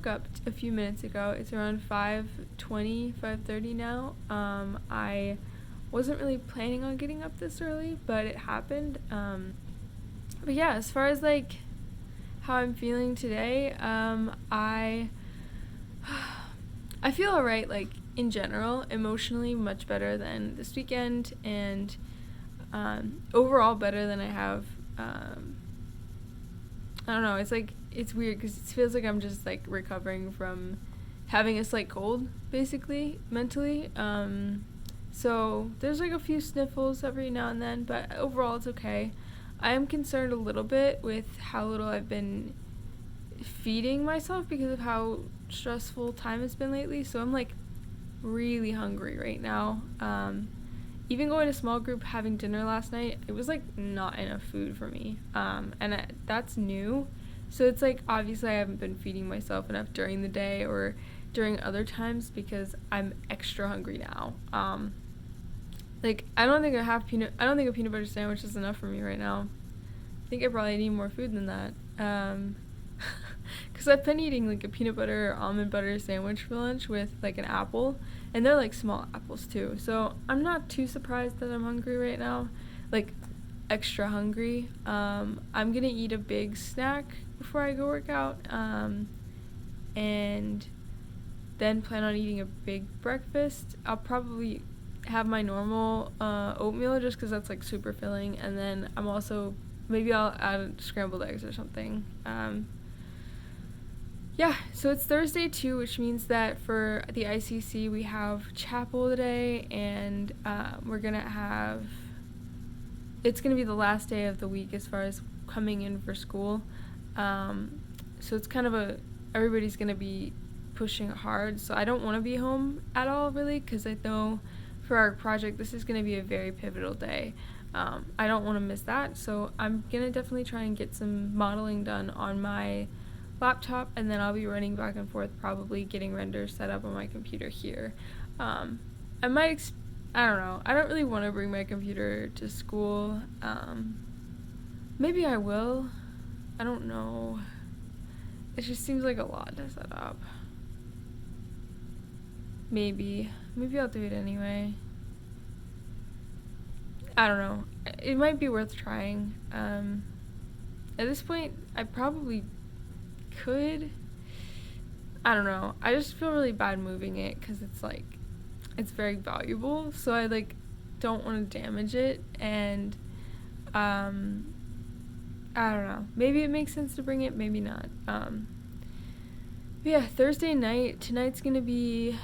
woke up a few minutes ago. It's around 5:20, 5:30 now. I wasn't really planning on getting up this early, but it happened. But yeah, as far as like how I'm feeling today, I feel alright, like in general, emotionally much better than this weekend, and overall better than I have. I don't know, it's weird because it feels like I'm just like recovering from having a slight cold, basically, mentally. So there's like a few sniffles every now and then, but overall it's okay. I am concerned a little bit with how little I've been feeding myself because of how stressful time has been lately. So I'm like really hungry right now. Even going to small group, having dinner last night, it was like not enough food for me. That's new. So it's like obviously I haven't been feeding myself enough during the day or during other times because I'm extra hungry now. Like I don't think a peanut butter sandwich is enough for me right now. I think I probably need more food than that. Because I've been eating like a peanut butter or almond butter sandwich for lunch with like an apple, and they're like small apples too. So I'm not too surprised that I'm hungry right now, like extra hungry. I'm gonna eat a big snack before I go work out, and then plan on eating a big breakfast. I'll probably have my normal oatmeal just because that's like super filling, and then maybe I'll add scrambled eggs or something. Yeah, so it's Thursday too, which means that for the ICC we have chapel today, and it's gonna be the last day of the week as far as coming in for school. So it's kind of everybody's gonna be pushing hard, so I don't want to be home at all really, because I know for our project this is gonna be a very pivotal day. I don't want to miss that, so I'm gonna definitely try and get some modeling done on my laptop, and then I'll be running back and forth, probably getting renders set up on my computer here. I don't know, I don't really want to bring my computer to school. Maybe I will, I don't know, it just seems like a lot to set up. Maybe I'll do it anyway. I don't know, it might be worth trying. At this point I probably could. I don't know, I just feel really bad moving it because it's very valuable, so I don't want to damage it, and I don't know, maybe it makes sense to bring it, maybe not. But yeah, Thursday night, tonight's gonna be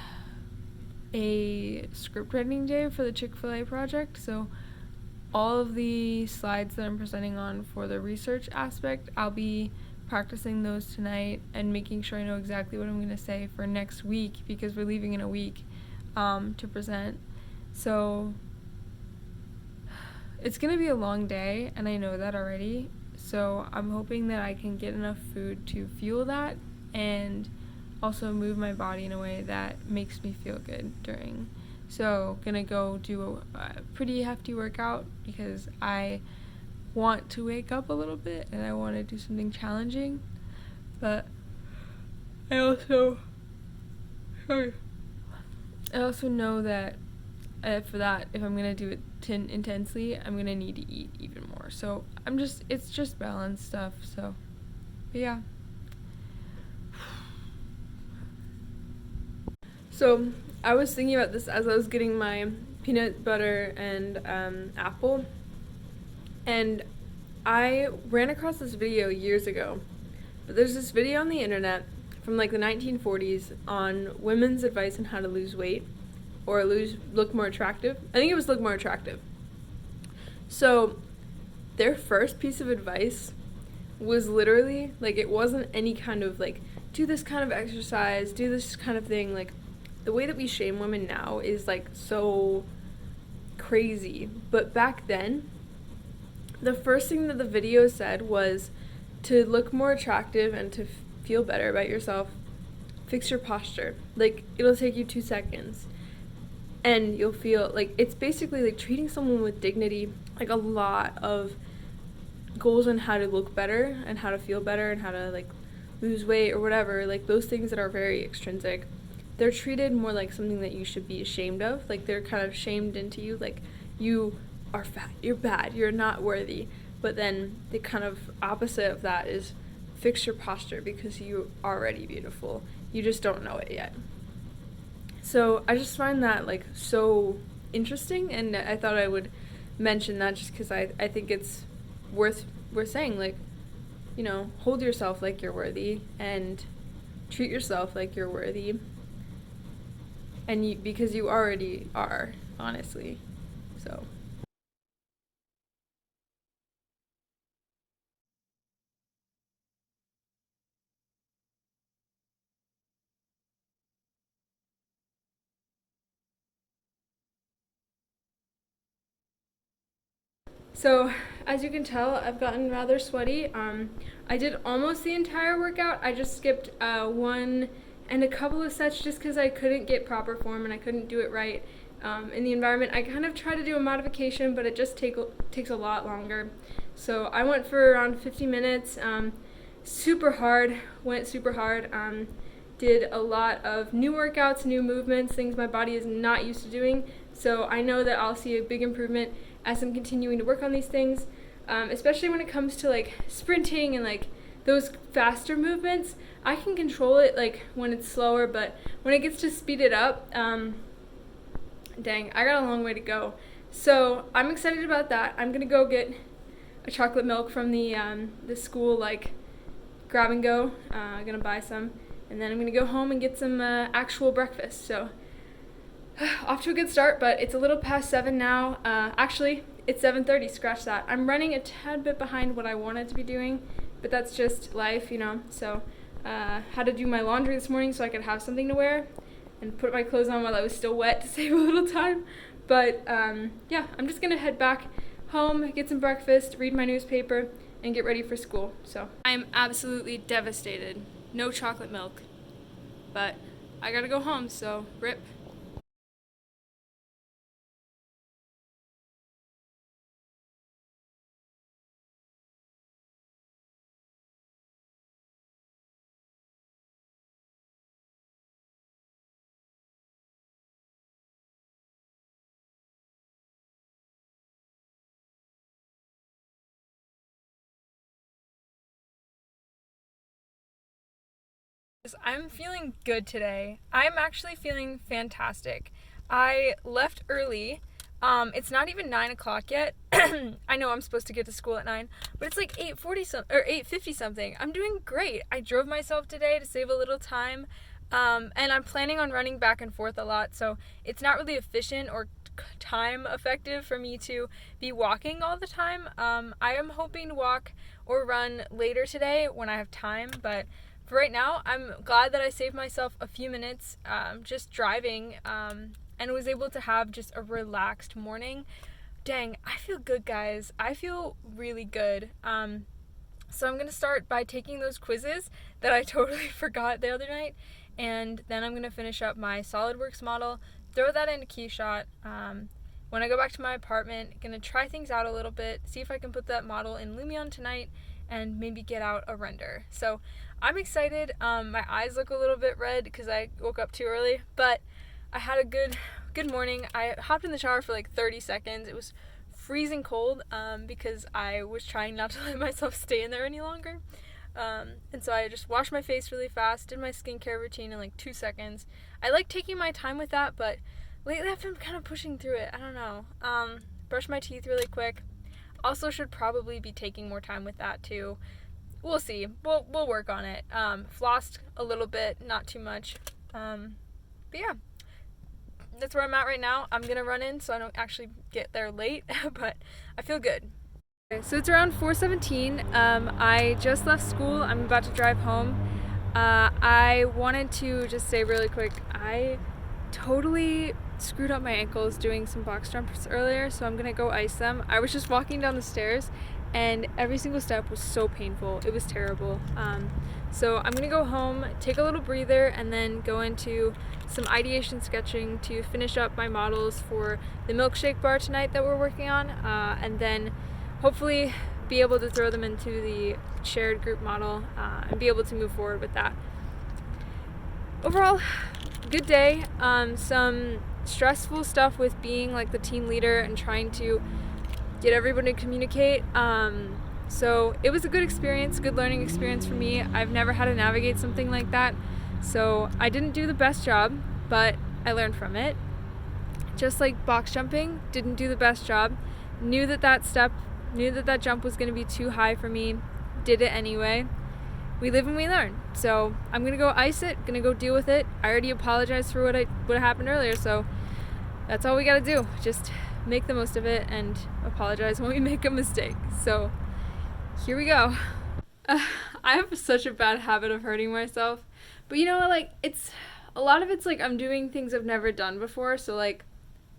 a script writing day for the Chick-fil-A project, so all of the slides that I'm presenting on for the research aspect, I'll be practicing those tonight and making sure I know exactly what I'm going to say for next week, because we're leaving in a week to present. So it's going to be a long day, and I know that already, so I'm hoping that I can get enough food to fuel that and also move my body in a way that makes me feel good during. So gonna go do a pretty hefty workout because I want to wake up a little bit and I want to do something challenging, but I also know that for that, if I'm gonna do it intensely, I'm gonna need to eat even more. So it's just balance stuff. So, but yeah. So I was thinking about this as I was getting my peanut butter and apple, and I ran across this video years ago. But there's this video on the internet from the 1940s on women's advice on how to lose weight or look more attractive. I think it was look more attractive. So their first piece of advice was literally it wasn't any kind of do this kind of exercise, do this kind of thing. The way that we shame women now is so crazy, but back then the first thing that the video said was to look more attractive and to feel better about yourself, fix your posture. It'll take you 2 seconds and you'll feel it's basically treating someone with dignity. A lot of goals on how to look better and how to feel better and how to lose weight or whatever, like those things that are very extrinsic, they're treated more like something that you should be ashamed of. Like they're kind of shamed into you, like you are fat, you're bad, you're not worthy. But then the kind of opposite of that is fix your posture because you're already beautiful. You just don't know it yet. So I just find that like so interesting, and I thought I would mention that just because I think it's worth saying, like, you know, hold yourself like you're worthy and treat yourself like you're worthy, and because you already are, honestly. So So, as you can tell, I've gotten rather sweaty. I did almost the entire workout. I just skipped one and a couple of sets just because I couldn't get proper form and I couldn't do it right in the environment. I kind of tried to do a modification, but it just takes a lot longer. So I went for around 50 minutes. Went super hard. Did a lot of new workouts, new movements, things my body is not used to doing. So I know that I'll see a big improvement as I'm continuing to work on these things, especially when it comes to like sprinting and like those faster movements. I can control it like when it's slower, but when it gets to speed it up, dang, I got a long way to go. So I'm excited about that. I'm gonna go get a chocolate milk from the school like grab and go. I'm gonna buy some, and then I'm gonna go home and get some actual breakfast. So off to a good start, but it's a little past 7 now. Actually, it's 7:30, scratch that. I'm running a tad bit behind what I wanted to be doing, but that's just life, you know. So had to do my laundry this morning so I could have something to wear and put my clothes on while I was still wet to save a little time. But yeah, I'm just gonna head back home, get some breakfast, read my newspaper, and get ready for school. So I'm absolutely devastated. No chocolate milk. But I gotta go home, so rip. I'm feeling good today. I'm actually feeling fantastic. I left early. It's not even 9 o'clock yet. I know I'm supposed to get to school at 9, but it's like 8:40 or 8:50 something. I'm doing great. I drove myself today to save a little time. And I'm planning on running back and forth a lot, so it's not really efficient or time effective for me to be walking all the time. I am hoping to walk or run later today when I have time, but for right now, I'm glad that I saved myself a few minutes just driving and was able to have just a relaxed morning. Dang, I feel good, guys. I feel really good. So I'm going to start by taking those quizzes that I totally forgot the other night, and then I'm going to finish up my SolidWorks model, throw that into KeyShot. When I go back to my apartment, going to try things out a little bit, see if I can put that model in Lumion tonight, and maybe get out a render. So I'm excited. My eyes look a little bit red because I woke up too early, but I had a good morning. I hopped in the shower for like 30 seconds. It was freezing cold because I was trying not to let myself stay in there any longer. And so I just washed my face really fast, did my skincare routine in like 2 seconds. I like taking my time with that, but lately I've been kind of pushing through it. I don't know. Brushed my teeth really quick. Also should probably be taking more time with that too. We'll see. We'll work on it. Flossed a little bit, not too much. But yeah, that's where I'm at right now. I'm gonna run in so I don't actually get there late, but I feel good. Okay, so it's around 4:17. I just left school. I'm about to drive home. I wanted to just say really quick, I totally screwed up my ankles doing some box jumps earlier, so I'm gonna go ice them. I was just walking down the stairs and every single step was so painful. It was terrible. So I'm gonna go home, take a little breather, and then go into some ideation sketching to finish up my models for the milkshake bar tonight that we're working on, and then hopefully be able to throw them into the shared group model and be able to move forward with that. Overall, good day. Some stressful stuff with being like the team leader and trying to get everybody to communicate. So it was a good experience, good learning experience for me. I've never had to navigate something like that. So I didn't do the best job, but I learned from it. Just like box jumping, didn't do the best job. Knew that jump was going to be too high for me. Did it anyway. We live and we learn. So I'm going to go ice it, going to go deal with it. I already apologized for what happened earlier, so that's all we got to do. Just make the most of it and apologize when we make a mistake. So here we go. I have such a bad habit of hurting myself. But you know what, like, it's a lot of it's like I'm doing things I've never done before, so like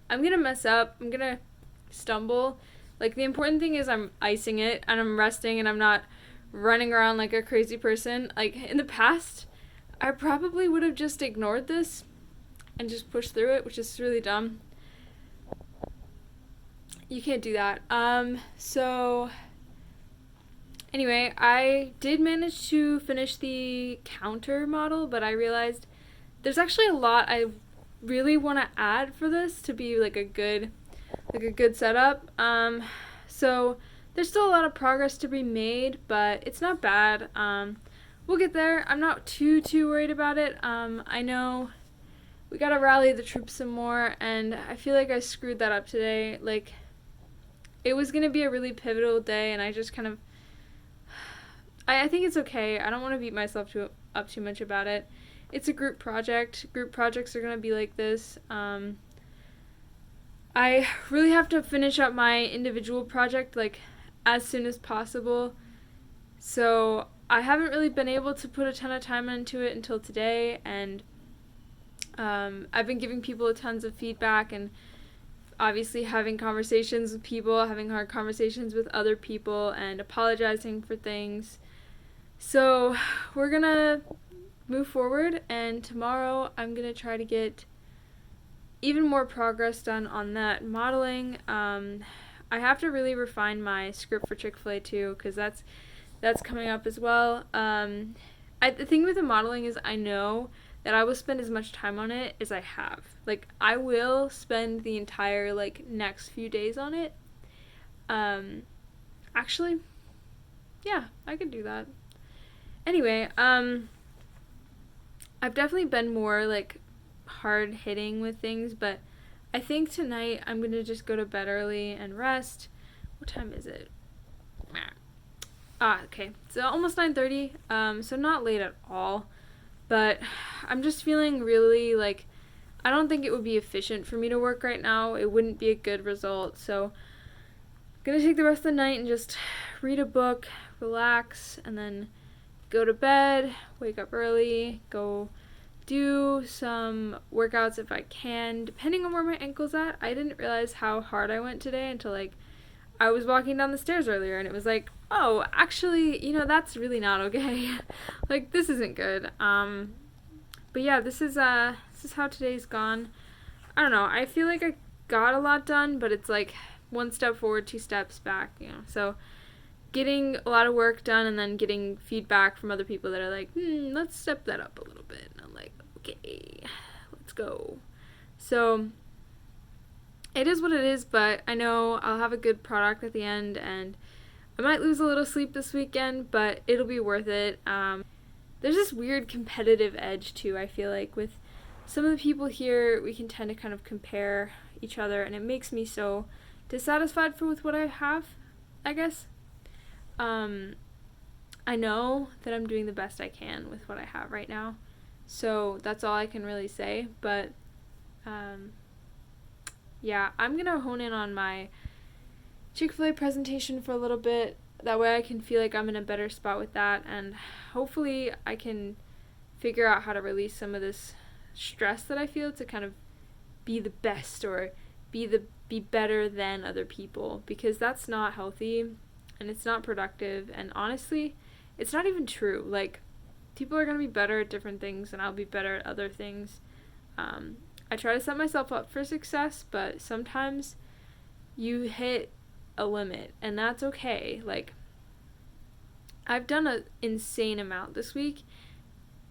I'm going to mess up, I'm going to stumble. Like, the important thing is I'm icing it and I'm resting and I'm not running around like a crazy person. Like, in the past, I probably would have just ignored this and just pushed through it, which is really dumb. You can't do that. So anyway, I did manage to finish the counter model, but I realized there's actually a lot I really want to add for this to be like a good setup. So there's still a lot of progress to be made, but it's not bad. We'll get there. I'm not too worried about it. I know we gotta rally the troops some more, and I feel like I screwed that up today. Like, it was gonna be a really pivotal day, and I just kind of I think it's okay. I don't want to beat myself up too much about it. It's a group project. Group projects are gonna be like this. I really have to finish up my individual project like as soon as possible. So I haven't really been able to put a ton of time into it until today, and I've been giving people tons of feedback and obviously having conversations with people, having hard conversations with other people, and apologizing for things. So we're gonna move forward, and tomorrow I'm gonna try to get even more progress done on that modeling. I have to really refine my script for Chick-fil-A too, because that's coming up as well. The thing with the modeling is I know that I will spend as much time on it as I have. Like, I will spend the entire like next few days on it. Actually, yeah, I could do that. Anyway, I've definitely been more like hard hitting with things, but I think tonight I'm gonna just go to bed early and rest. What time is it? Okay, so almost 9:30, so not late at all, but I'm just feeling really like I don't think it would be efficient for me to work right now. It wouldn't be a good result, so I'm gonna take the rest of the night and just read a book, relax, and then go to bed, wake up early, go do some workouts if I can, depending on where my ankle's at. I didn't realize how hard I went today until like I was walking down the stairs earlier, and it was like, oh, actually, that's really not okay. Like, this isn't good. But yeah, this is how today's gone. I don't know. I feel like I got a lot done, but it's like one step forward, two steps back, So getting a lot of work done and then getting feedback from other people that are like, let's step that up a little bit. And I'm like, okay, let's go. So it is what it is, but I know I'll have a good product at the end, and I might lose a little sleep this weekend, but it'll be worth it. There's this weird competitive edge too, I feel like, with some of the people here. We can tend to kind of compare each other, and it makes me so dissatisfied with what I have, I guess. I know that I'm doing the best I can with what I have right now, so that's all I can really say, but yeah, I'm gonna hone in on my Chick-fil-A presentation for a little bit. That way I can feel like I'm in a better spot with that, and hopefully I can figure out how to release some of this stress that I feel to kind of be the best or be better than other people, because that's not healthy and it's not productive, and honestly, it's not even true. Like, people are going to be better at different things and I'll be better at other things. I try to set myself up for success, but sometimes you hit a limit, and that's okay. Like, I've done an insane amount this week,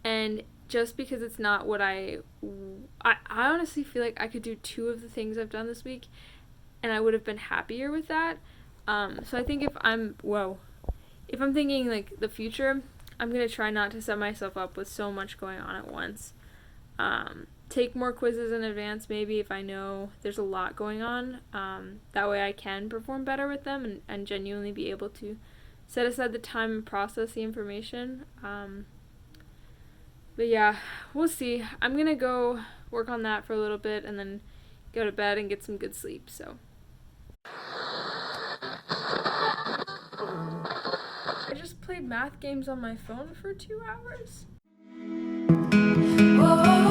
and just because it's not what I honestly feel like I could do 2 of the things I've done this week, and I would have been happier with that. So I think if I'm thinking like the future, I'm gonna try not to set myself up with so much going on at once. Take more quizzes in advance, maybe, if I know there's a lot going on. That way I can perform better with them and genuinely be able to set aside the time and process the information. But yeah, we'll see. I'm gonna go work on that for a little bit and then go to bed and get some good sleep, so. I just played math games on my phone for 2 hours. Whoa.